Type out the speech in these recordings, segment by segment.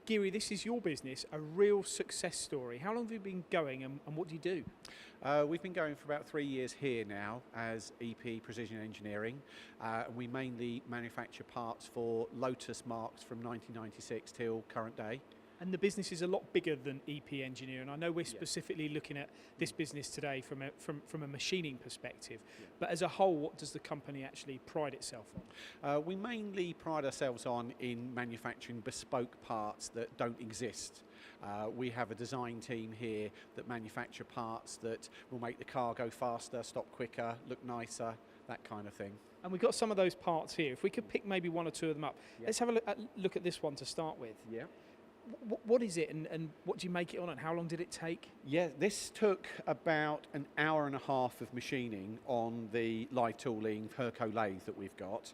Geary, this is your business, a real success story. How long have you been going and what do you do? We've been going for about 3 years here now as EP Precision Engineering. We mainly manufacture parts for Lotus marks from 1996 till current day. And the business is a lot bigger than EP Engineering. I know we're specifically looking at this business today from a machining perspective, but as a whole, what does the company actually pride itself on? We mainly pride ourselves on in manufacturing bespoke parts that don't exist. We have a design team here that manufacture parts that will make the car go faster, stop quicker, look nicer, that kind of thing. And we've got some of those parts here. If we could pick maybe one or two of them up. Let's have a look at this one to start with. Yeah. What is it and what do you make it on and how long did it take? Yeah, this took about an hour and a half of machining on the live tooling Herco lathe that we've got.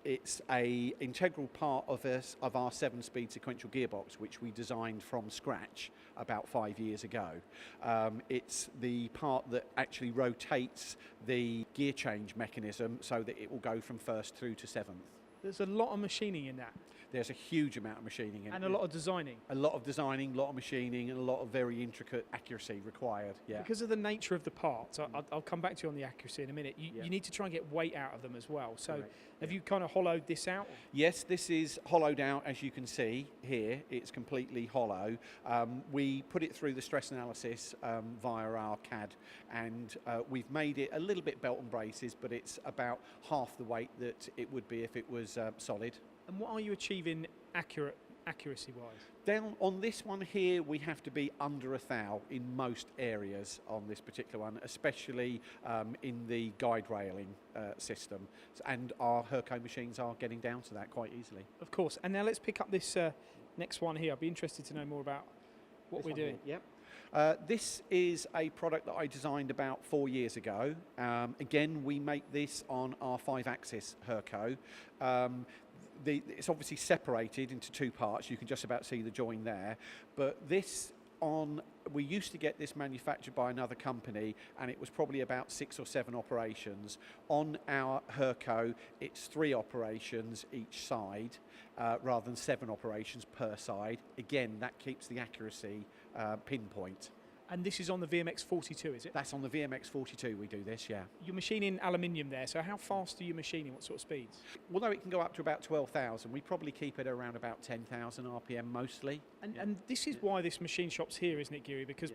It's an integral part of our 7-speed sequential gearbox, which we designed from scratch about 5 years ago. It's the part that actually rotates the gear change mechanism so that it will go from first through to 7th. There's a lot of machining in that. There's a huge amount of machining in it. And a lot of designing. A lot of designing, a lot of machining, and a lot of very intricate accuracy required. Yeah. Because of the nature of the parts, I'll come back to you on the accuracy in a minute. You need to try and get weight out of them as well. So have you kind of hollowed this out? Yes, this is hollowed out, as you can see here. It's completely hollow. We put it through the stress analysis via our CAD, and we've made it a little bit belt and braces, but it's about half the weight that it would be if it was solid. And what are you achieving accuracy-wise? Down on this one here, we have to be under 1 thou in most areas on this particular one, especially in the guide railing system. And our Herco machines are getting down to that quite easily. Of course. And now let's pick up this next one here. I'd be interested to know more about what we're doing. Yep. This is a product that I designed about 4 years ago. Again, we make this on our 5-axis Herco. It's obviously separated into 2 parts. You can just about see the join there. But we used to get this manufactured by another company, and it was probably about 6 or 7 operations. On our Herco, it's 3 operations each side, rather than 7 operations per side. Again, that keeps the accuracy pinpoint. And this is on the VMX42, is it? That's on the VMX42 we do this, yeah. You're machining aluminium there, so how fast are you machining? What sort of speeds? Although it can go up to about 12,000, we probably keep it around about 10,000 RPM mostly. And this is why this machine shop's here, isn't it, Geary? Because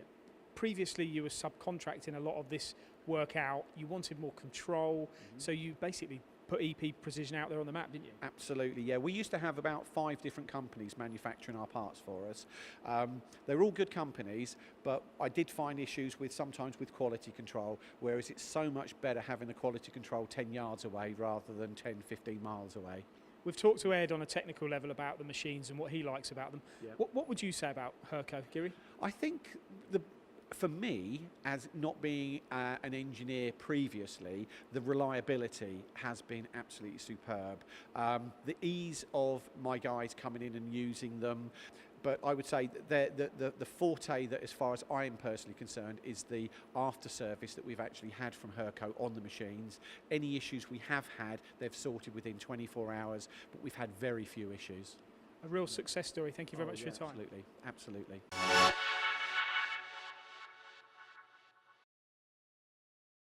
previously you were subcontracting a lot of this work out. You wanted more control, so you basically put EP Precision out there on the map, didn't you? Absolutely, yeah. We used to have about 5 different companies manufacturing our parts for us. They're all good companies, but I did find issues sometimes with quality control, whereas it's so much better having the quality control 10 yards away rather than 10, 15 miles away. We've talked to Ed on a technical level about the machines and what he likes about them. Yeah. What would you say about Herco, Geary? I think for me, as not being an engineer previously, the reliability has been absolutely superb. The ease of my guys coming in and using them, but I would say that the forte that, as far as I am personally concerned, is the after service that we've actually had from Herco on the machines. Any issues we have had, they've sorted within 24 hours, but we've had very few issues. A real success story. Thank you very much for your time. Absolutely, absolutely.